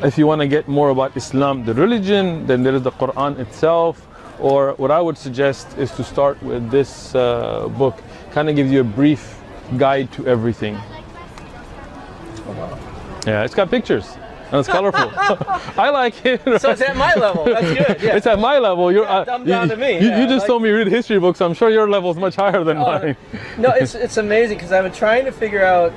if you want to get more about Islam, the religion, then there is the Quran itself. Or what I would suggest is to start with this book. Kind of gives you a brief guide to everything. Oh, wow. Yeah, it's got pictures and it's colorful. I like it. Right? So it's at my level. That's good. Yeah. It's at my level. You're dumbed down to me. You just told me read history books. I'm sure your level is much higher than mine. No, it's amazing because I've been trying to figure out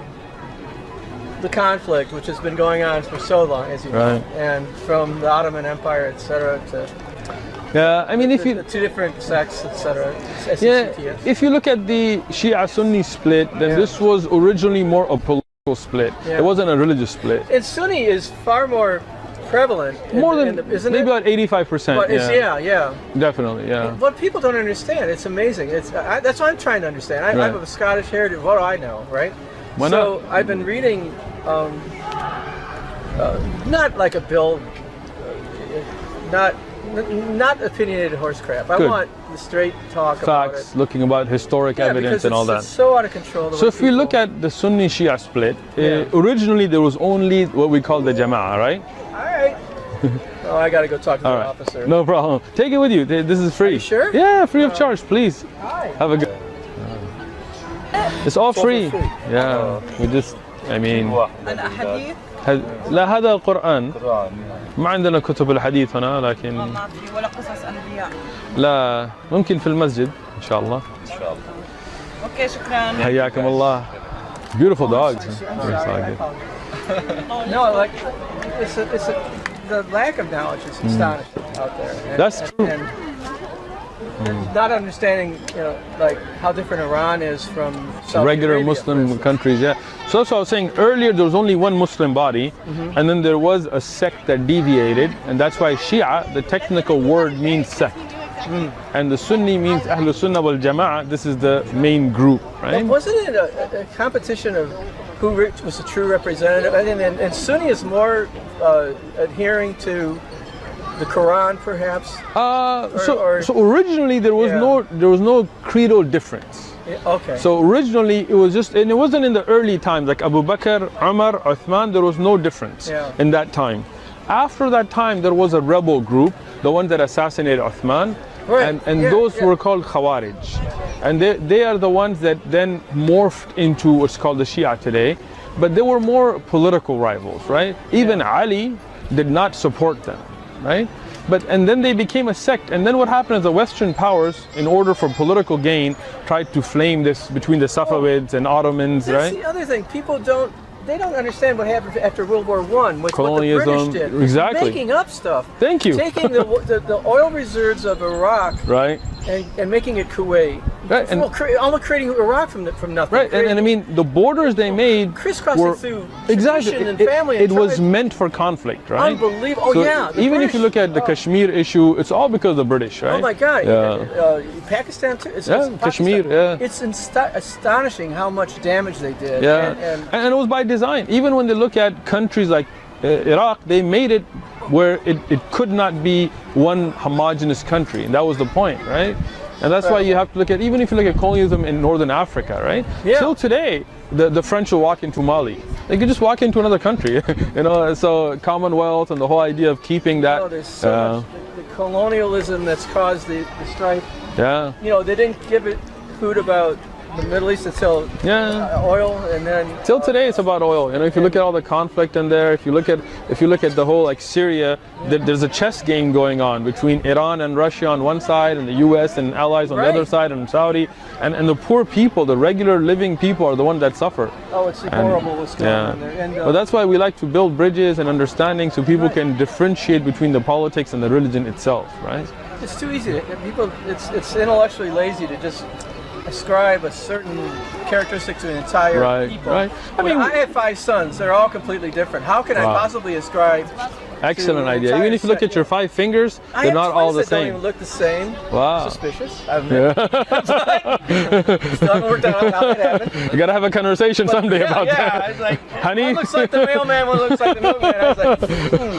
the conflict, which has been going on for so long, as you know, and from the Ottoman Empire, etc., to I mean, if you the two different sects, etc. If you look at the Shia-Sunni split, then this was originally more a political split. It wasn't a religious split. And Sunni is far more prevalent. More than, isn't maybe about 85%. But yeah. Definitely, yeah. What people don't understand, it's amazing. That's what I'm trying to understand. I have a Scottish heritage. What do I know, right? Why so not? I've been reading, not like a bill, not opinionated horse crap. I want the straight talk about facts, looking about historic evidence and all that. It's so out of control. So if we look at the Sunni Shia split, originally there was only what we call the Jama'ah, right? All right. Oh, I gotta go talk to the officer. No problem. Take it with you. This is free. Are you sure? Yeah, free of charge, please. Hi. Have a good. It's all free. Yeah. We just, I mean. لا هذا القرآن ما عندنا كتب الحديث هنا لكن ما في ولا قصص أنبياء لا ممكن في المسجد إن شاء الله. إن شاء الله. أوكي شكرا. حياكم الله. Beautiful dogs. No, like the lack of knowledge is astonishing out there. That's true. And not understanding, like how different Iran is from Saudi regular Arabia, Muslim countries. Yeah. So that's what I was saying earlier. There was only one Muslim body, and then there was a sect that deviated, and that's why Shia, the technical word, means sect, and the Sunni means Ahlul Sunnah wal Jama'ah. This is the main group, right? But wasn't it a competition of who was the true representative? I think, and Sunni is more adhering to the Quran, perhaps. So originally there was no creedal difference. Okay. So originally it was just, and it wasn't in the early times like Abu Bakr, Umar, Uthman. There was no difference in that time. After that time, there was a rebel group, the one that assassinated Uthman, and those were called Khawarij, and they are the ones that then morphed into what's called the Shia today. But they were more political rivals, right? Even Ali did not support them. Right? And then they became a sect, and then what happened is the Western powers, in order for political gain, tried to flame this between the Safavids and Ottomans, right? That's the other thing. People don't understand what happened after World War I with colonialism, what the British did. Exactly. Making up stuff. Thank you. Taking the oil reserves of Iraq, right, and making it Kuwait. Right. And almost creating Iraq from nothing. Right. And I mean, the borders they made crisscrossing through exactly and family. It was meant for conflict, right? Unbelievable. So even if you look at the Kashmir issue, it's all because of the British, right? Oh my God. Yeah. Pakistan too. It's Kashmir. Yeah. It's astonishing how much damage they did. Yeah. And it was by design. Even when they look at countries like Iraq, they made it where it could not be one homogenous country, and that was the point, right? And that's why you have to look at, even if you look at colonialism in Northern Africa, right? Yeah. Till today, the French will walk into Mali. They could just walk into another country, so Commonwealth and the whole idea of keeping that. There's so much the colonialism that's caused the strife. Yeah. They didn't give it food about the Middle East until oil, and then till today it's about oil. If you look at all the conflict in there, if you look at the whole like Syria, there's a chess game going on between Iran and Russia on one side, and the U.S. and allies on the other side, and Saudi, and the poor people, the regular living people, are the ones that suffer. Oh, it's horrible what's going on there. And, but that's why we like to build bridges and understanding, so people can differentiate between the politics and the religion itself, right? It's too easy. It's intellectually lazy to just ascribe a certain characteristic to an entire people. Right. I mean, I have 5 sons. They're all completely different. How can I possibly ascribe? Excellent idea. Even if you look at your 5 fingers, they're not all the same. Don't even look the same. Wow. Suspicious. Still haven't worked out how that happened. You gotta have a conversation someday about that. Yeah, it's like, honey. One looks like the mailman, one looks like the milkman. I was like,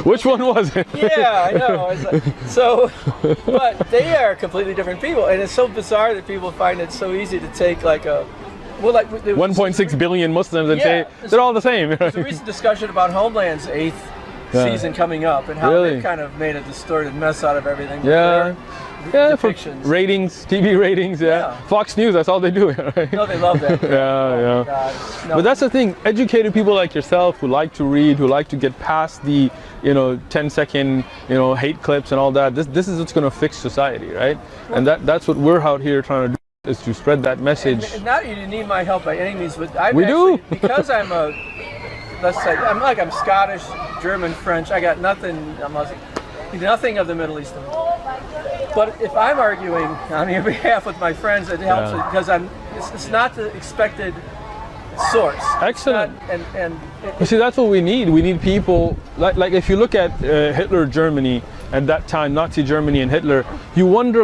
which one was it? Yeah, I know. It's like, but they are completely different people, and it's so bizarre that people find it so easy to take like a. Well, like 1.6 billion Muslims and say they're all the same. There's a recent discussion about Homeland's 8th season coming up, and how Really? they kind of made a distorted mess out of everything. Yeah. Yeah, for Depictions. ratings, TV ratings, yeah. Fox News, that's all they do, right? No, they love that. Yeah. God. No. But that's the thing, educated people like yourself who like to read, who like to get past the, 10-second, hate clips and all that, this is what's going to fix society, right? And that's what we're out here trying to do, is to spread that message. And not you need my help by any means, but I've We actually, do. because I'm I'm Scottish, German, French. I got nothing. Nothing of the Middle Eastern. But if I'm arguing on your behalf with my friends, it helps because it's not the expected source. Excellent. And You see, that's what we need. We need people, like if you look at Hitler Germany at that time, Nazi Germany and Hitler, you wonder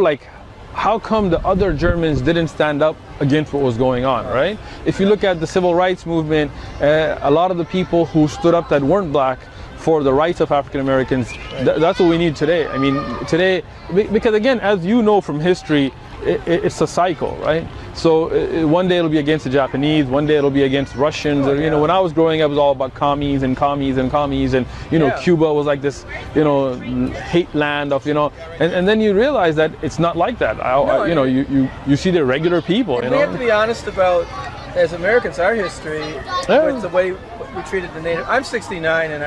how come the other Germans didn't stand up against what was going on, right? If you look at the civil rights movement, a lot of the people who stood up that weren't black for the rights of African Americans, that's what we need today. I mean, today, because again, as you know from history, it's a cycle, right? So one day it'll be against the Japanese, one day it'll be against Russians. When I was growing up, it was all about commies, and Cuba was like this, hate land of, and then you realize that it's not like that. You see the regular people. And we have to be honest about, as Americans, our history with the way we treated the native. I'm 69, and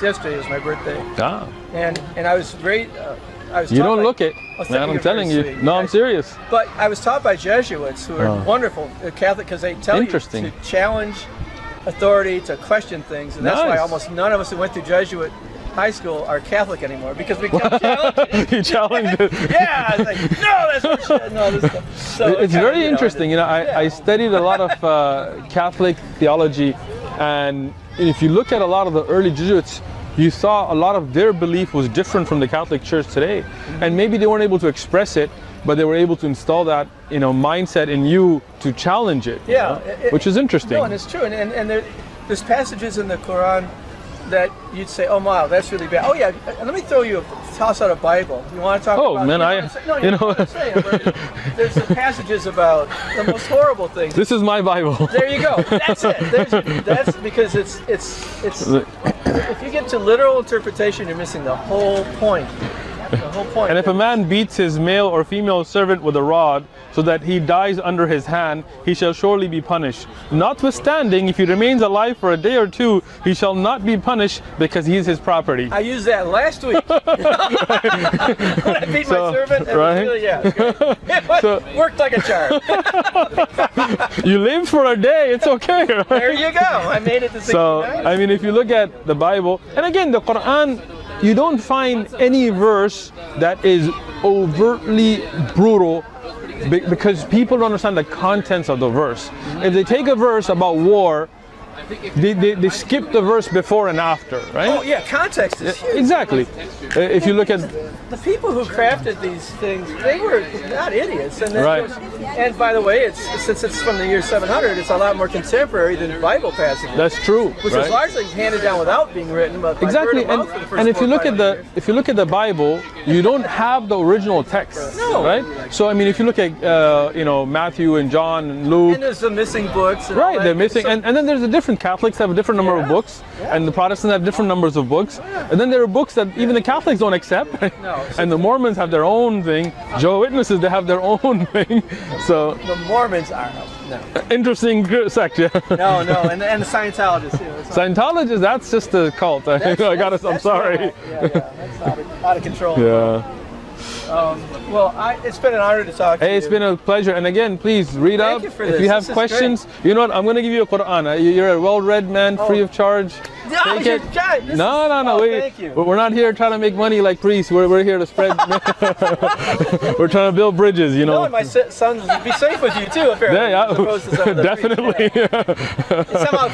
yesterday was my birthday. Ah. And I was very. You don't look it. Man, I'm telling you. Sweet. No, I'm serious. But I was taught by Jesuits who are wonderful, Catholic, because they tell you to challenge authority, to question things. And that's why almost none of us who went through Jesuit high school are Catholic anymore, because we kept challenging. You challenged it. Yeah, I was like, no, that's bullshit. No, this stuff. So it's very interesting. I studied a lot of Catholic theology, and if you look at a lot of the early Jesuits, you saw a lot of their belief was different from the Catholic Church today. And maybe they weren't able to express it, but they were able to install that, mindset in you to challenge it. Which is interesting. No, and it's true. And there's passages in the Quran that you'd say, oh wow, that's really bad. Oh yeah, let me toss out a Bible. You want to talk about? Oh man, there's some passages about the most horrible things. This is my Bible. There you go. That's it. That's because it's if you get to literal interpretation, you're missing the whole point. The whole point. And if a man beats his male or female servant with a rod, so that he dies under his hand, he shall surely be punished. Notwithstanding, if he remains alive for a day or two, he shall not be punished, because he is his property. I used that last week. When I beat my servant, it was really, it worked like a charm. You lived for a day, it's okay. Right? There you go. I made it to 69. So, I mean, if you look at the Bible, and again, the Quran, you don't find any verse that is overtly brutal, because people don't understand the contents of the verse. If they take a verse about war, they skip the verse before and after, right? Oh yeah, context is huge. Exactly. If you look at the people who crafted these things, they were not idiots. And and by the way, since it's from the year 700, it's a lot more contemporary than Bible passages. That's true. Which was largely handed down without being written, but exactly. And if you look at the Bible, you don't have the original text, right? So I mean, if you look at Matthew and John and Luke, and there's some missing books. And right, they're missing, and then there's a different. Catholics have a different number of books, and the Protestants have different numbers of books, and then there are books that even the Catholics don't accept, and the Mormons have their own thing. Jehovah's Witnesses, they have their own thing. So the Mormons are interesting sect, yeah. No, and the Scientologists. Scientologists, that's just a cult. I'm sorry. That's out of control. Yeah. Well, it's been an honor to talk to you. Hey, it's been a pleasure. And again, please read up. Thank you for if this. you have questions, you know what? I'm going to give you a Quran. You're a well-read man, free of charge. Take it. No. Thank you. We're not here trying to make money like priests. We're here to spread. We're trying to build bridges, No, and my sons would be safe with you too, apparently. Yeah, definitely. Somehow,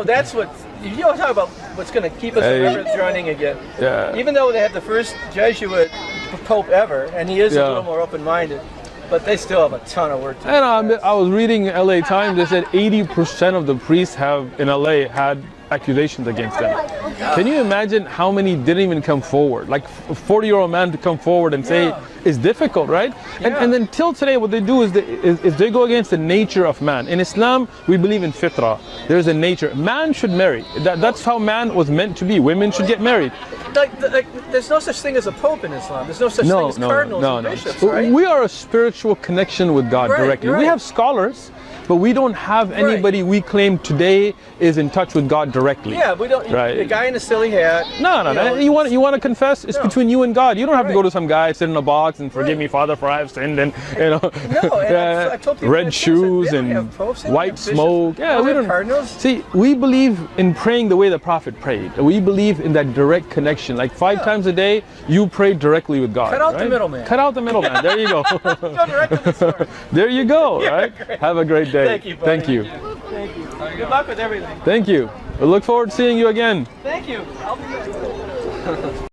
that's what you talk about. What's going to keep us from ever joining again? Yeah. Even though they have the first Jesuit Pope ever, and he is a little more open-minded, but they still have a ton of work to do. And I was reading LA Times. They said 80% of the priests in LA had accusations against them. Can you imagine how many didn't even come forward? Like a 40-year-old man to come forward and say, is difficult, right? And then till today, what they do is they go against the nature of man. In Islam, we believe in fitrah. There's a nature. Man should marry. That's how man was meant to be. Women should get married. Like, there's no such thing as a pope in Islam. There's no such thing as cardinals and bishops, right? We are a spiritual connection with God directly. We have scholars, but we don't have anybody we claim today is in touch with God directly. Yeah, we don't. Right. The guy in the silly hat. No. You want to confess? It's between you and God. You don't have to go to some guy, sit in a box, and forgive me, Father, for I have sinned, and I told people red shoes and white smoke. Yeah, we don't. Cardinals. See, we believe in praying the way the Prophet prayed. We believe in that direct connection. Like 5 times a day, you pray directly with God. Cut out the middleman. Cut out the middleman. There you go. Go direct to the source. There you go. Right. Great. Have a great day. Thank you, buddy. Thank you. Thank you. Good luck with everything. Thank you. We look forward to seeing you again. Thank you. I'll be